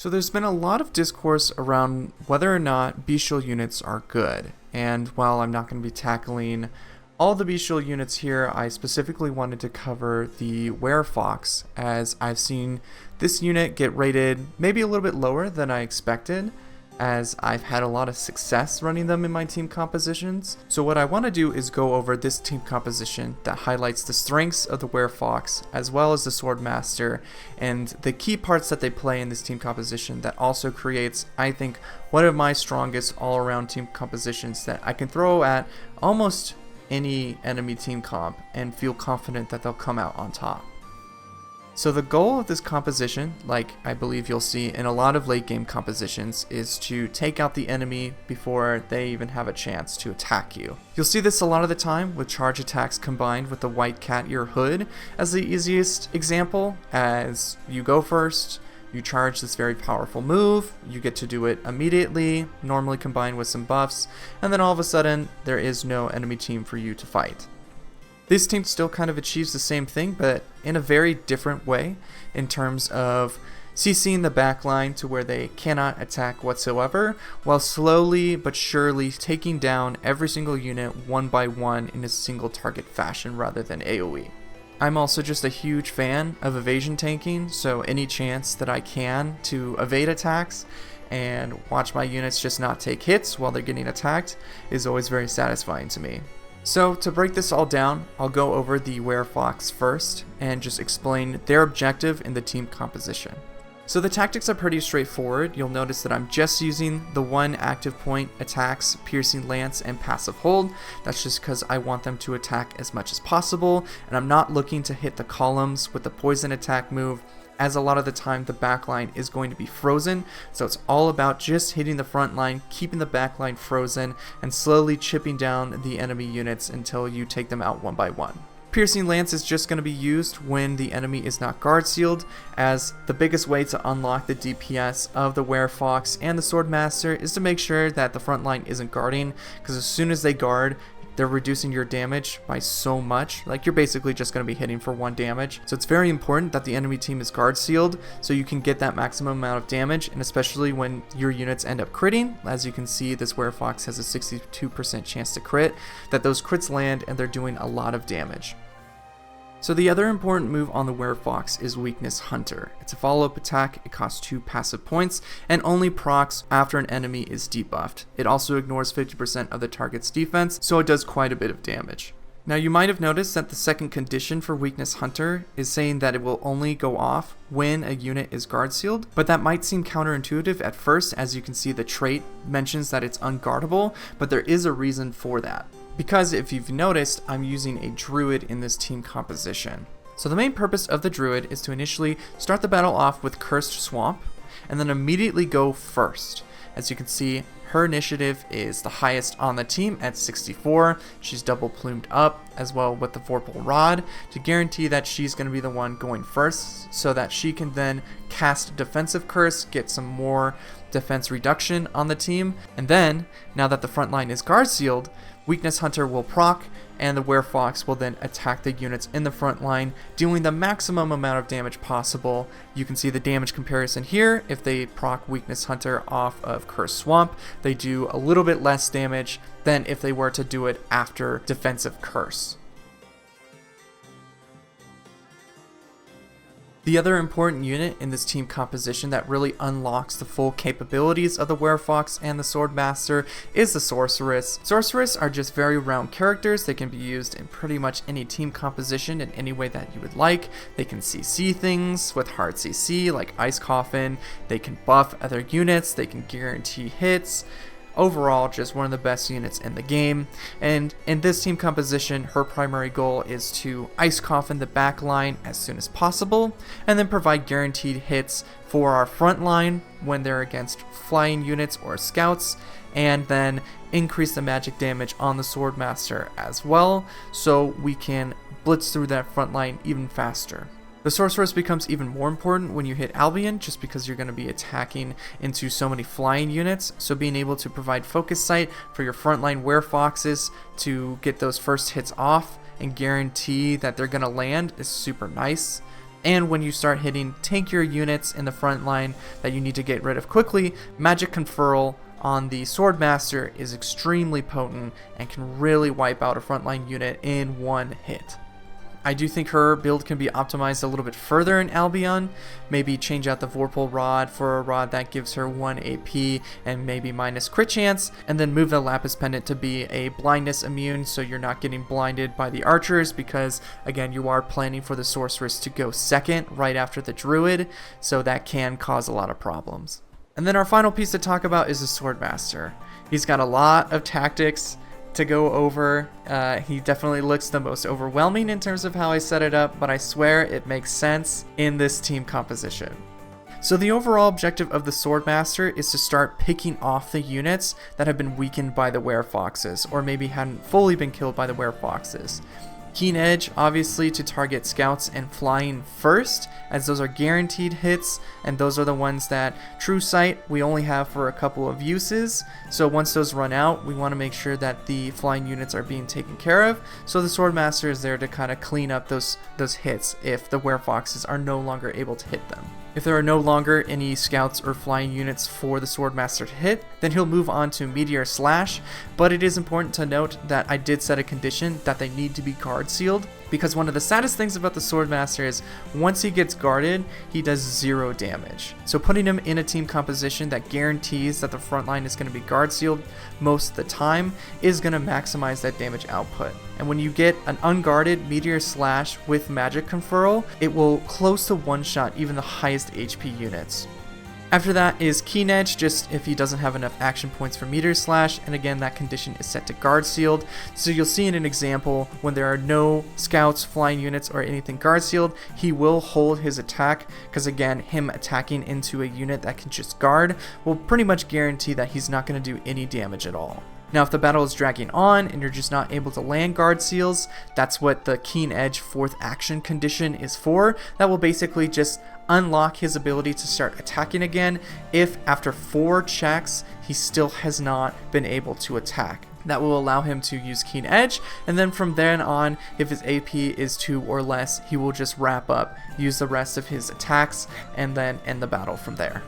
So there's been a lot of discourse around whether or not bestial units are good, and while I'm not going to be tackling all the bestial units here, I specifically wanted to cover the Werefox, as I've seen this unit get rated maybe a little bit lower than I expected, as I've had a lot of success running them in my team compositions. So what I want to do is go over this team composition that highlights the strengths of the Werefox as well as the Swordmaster and the key parts that they play in this team composition that also creates, I think, one of my strongest all-around team compositions that I can throw at almost any enemy team comp and feel confident that they'll come out on top. So the goal of this composition, like I believe you'll see in a lot of late game compositions, is to take out the enemy before they even have a chance to attack you. You'll see this a lot of the time with charge attacks combined with the white cat ear hood as the easiest example, as you go first, you charge this very powerful move, you get to do it immediately, normally combined with some buffs, and then all of a sudden there is no enemy team for you to fight. This team still kind of achieves the same thing, but in a very different way in terms of CCing the backline to where they cannot attack whatsoever, while slowly but surely taking down every single unit one by one in a single target fashion rather than AoE. I'm also just a huge fan of evasion tanking, so any chance that I can to evade attacks and watch my units just not take hits while they're getting attacked is always very satisfying to me. So to break this all down, I'll go over the Werefox first and just explain their objective in the team composition. So the tactics are pretty straightforward. You'll notice that I'm just using the one active point attacks, Piercing Lance and Passive Hold. That's just because I want them to attack as much as possible, and I'm not looking to hit the columns with the poison attack move, as a lot of the time the backline is going to be frozen, so it's all about just hitting the front line, keeping the backline frozen, and slowly chipping down the enemy units until you take them out one by one. Piercing Lance is just going to be used when the enemy is not guard sealed, as the biggest way to unlock the DPS of the Werefox and the Swordmaster is to make sure that the front line isn't guarding, because as soon as they guard, they're reducing your damage by so much. Like, you're basically just going to be hitting for 1 damage. So it's very important that the enemy team is guard sealed so you can get that maximum amount of damage, and especially when your units end up critting. As you can see, this Werefox has a 62% chance to crit, that those crits land and they're doing a lot of damage. So the other important move on the Werefox is Weakness Hunter. It's a follow-up attack, it costs 2 passive points, and only procs after an enemy is debuffed. It also ignores 50% of the target's defense, so it does quite a bit of damage. Now you might have noticed that the second condition for Weakness Hunter is saying that it will only go off when a unit is guard sealed, but that might seem counterintuitive at first, as you can see the trait mentions that it's unguardable, but there is a reason for that. Because if you've noticed, I'm using a druid in this team composition. So the main purpose of the druid is to initially start the battle off with Cursed Swamp, and then immediately go first. As you can see, her initiative is the highest on the team at 64. She's double plumed up as well with the Vorpal Rod to guarantee that she's going to be the one going first, so that she can then cast Defensive Curse, get some more defense reduction on the team, and then, now that the front line is guard sealed, Weakness Hunter will proc, and the Werefox will then attack the units in the front line, dealing the maximum amount of damage possible. You can see the damage comparison here. If they proc Weakness Hunter off of Cursed Swamp, they do a little bit less damage than if they were to do it after Defensive Curse. The other important unit in this team composition that really unlocks the full capabilities of the Werefox and the Swordmaster is the Sorceress. Sorceress are just very round characters. They can be used in pretty much any team composition in any way that you would like. They can CC things with hard CC like Ice Coffin. They can buff other units. They can guarantee hits. Overall, just one of the best units in the game, and in this team composition, her primary goal is to Ice Coffin the back line as soon as possible, and then provide guaranteed hits for our front line when they're against flying units or scouts, and then increase the magic damage on the Swordmaster as well, so we can blitz through that front line even faster. The Sorceress becomes even more important when you hit Albion, just because you're going to be attacking into so many flying units, so being able to provide focus sight for your frontline Werefoxes to get those first hits off and guarantee that they're going to land is super nice. And when you start hitting tankier units in the front line that you need to get rid of quickly, Magic Conferral on the Swordmaster is extremely potent and can really wipe out a frontline unit in one hit. I do think her build can be optimized a little bit further in Albion. Maybe change out the Vorpal Rod for a rod that gives her 1 AP and maybe minus crit chance, and then move the Lapis Pendant to be a blindness immune so you're not getting blinded by the archers, because again you are planning for the sorceress to go second right after the druid, so that can cause a lot of problems. And then our final piece to talk about is the Swordmaster. He's got a lot of tactics to go over. He definitely looks the most overwhelming in terms of how I set it up, but I swear it makes sense in this team composition. So the overall objective of the Swordmaster is to start picking off the units that have been weakened by the Werefoxes, or maybe hadn't fully been killed by the Werefoxes. Keen Edge, obviously, to target scouts and flying first, as those are guaranteed hits, and those are the ones that True Sight we only have for a couple of uses. So once those run out, we want to make sure that the flying units are being taken care of. So the Swordmaster is there to kind of clean up those hits if the Werefoxes are no longer able to hit them. If there are no longer any scouts or flying units for the Swordmaster to hit, then he'll move on to Meteor Slash, but it is important to note that I did set a condition that they need to be guard sealed, because one of the saddest things about the Swordmaster is once he gets guarded, he does 0 damage. So putting him in a team composition that guarantees that the front line is going to be guard sealed most of the time is going to maximize that damage output. And when you get an unguarded Meteor Slash with Magic Conferral, it will close to one-shot even the highest HP units. After that is Keen Edge, just if he doesn't have enough action points for Meteor Slash, and again that condition is set to guard sealed. So you'll see in an example when there are no scouts, flying units, or anything guard sealed, he will hold his attack, because again him attacking into a unit that can just guard will pretty much guarantee that he's not going to do any damage at all. Now if the battle is dragging on and you're just not able to land guard seals, that's what the Keen Edge 4th action condition is for. That will basically just unlock his ability to start attacking again if after 4 checks he still has not been able to attack. That will allow him to use Keen Edge, and then from then on, if his AP is 2 or less, he will just wrap up, use the rest of his attacks, and then end the battle from there.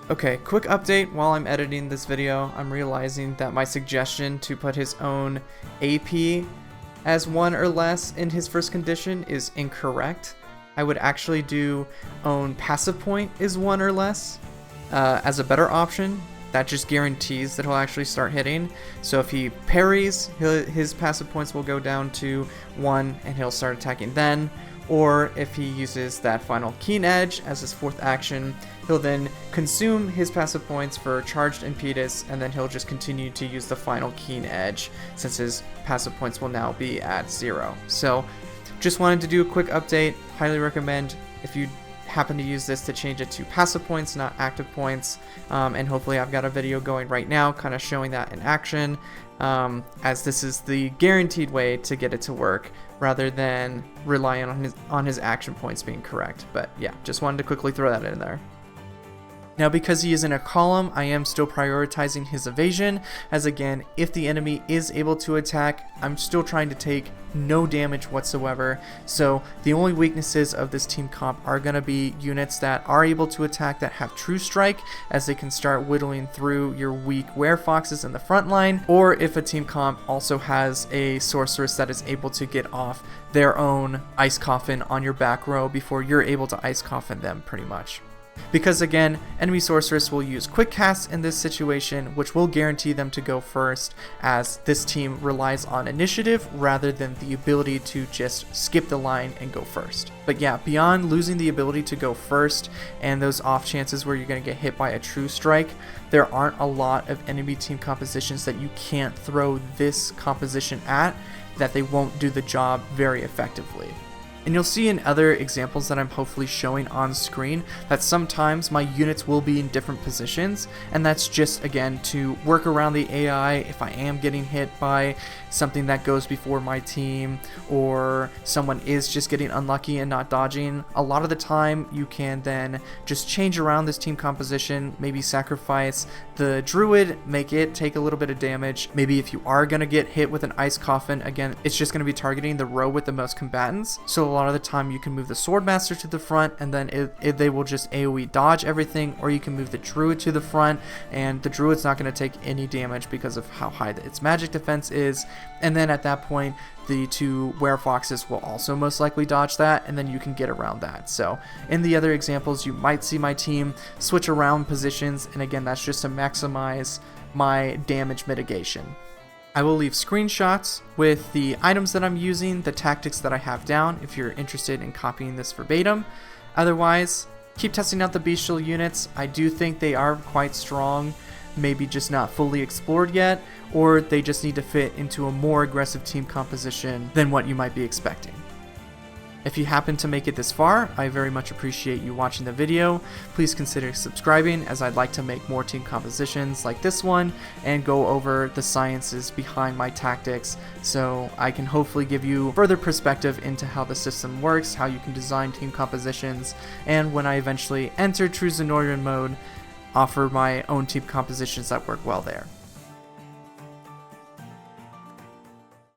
Okay, quick update while I'm editing this video. I'm realizing that my suggestion to put his own AP as 1 or less in his first condition is incorrect. I would actually do own passive point is 1 or less as a better option. That just guarantees that he'll actually start hitting. So if he parries, his passive points will go down to 1 and he'll start attacking then. Or if he uses that final Keen Edge as his 4th action, he'll then consume his passive points for charged impetus, and then he'll just continue to use the final Keen Edge since his passive points will now be at 0. So just wanted to do a quick update. Highly recommend if you happen to use this to change it to passive points, not active points, and hopefully I've got a video going right now kind of showing that in action, as this is the guaranteed way to get it to work rather than relying on his action points being correct. But yeah, just wanted to quickly throw that in there. Now because he is in a column, I am still prioritizing his evasion, as again, if the enemy is able to attack, I'm still trying to take no damage whatsoever. So the only weaknesses of this team comp are going to be units that are able to attack that have True Strike, as they can start whittling through your weak Werefoxes in the front line, or if a team comp also has a sorceress that is able to get off their own Ice Coffin on your back row before you're able to Ice Coffin them pretty much. Because again, enemy sorceress will use quick casts in this situation, which will guarantee them to go first, as this team relies on initiative rather than the ability to just skip the line and go first. But yeah, beyond losing the ability to go first and those off chances where you're going to get hit by a True Strike, there aren't a lot of enemy team compositions that you can't throw this composition at that they won't do the job very effectively. And you'll see in other examples that I'm hopefully showing on screen that sometimes my units will be in different positions, and that's just again to work around the AI if I am getting hit by something that goes before my team, or someone is just getting unlucky and not dodging. A lot of the time you can then just change around this team composition, maybe sacrifice the druid, make it take a little bit of damage. Maybe if you are going to get hit with an Ice Coffin, again it's just going to be targeting the row with the most combatants, so a lot of the time you can move the Swordmaster to the front, and then they will just AoE dodge everything, or you can move the Druid to the front, and the Druid's not going to take any damage because of how high its magic defense is, and then at that point the 2 Werefoxes will also most likely dodge that, and then you can get around that. So in the other examples, you might see my team switch around positions, and again, that's just to maximize my damage mitigation. I will leave screenshots with the items that I'm using, the tactics that I have down, if you're interested in copying this verbatim. Otherwise, keep testing out the bestial units. I do think they are quite strong, maybe just not fully explored yet, or they just need to fit into a more aggressive team composition than what you might be expecting. If you happen to make it this far, I very much appreciate you watching the video. Please consider subscribing, as I'd like to make more team compositions like this one and go over the sciences behind my tactics, so I can hopefully give you further perspective into how the system works, how you can design team compositions, and when I eventually enter True Zenorian mode, offer my own team compositions that work well there.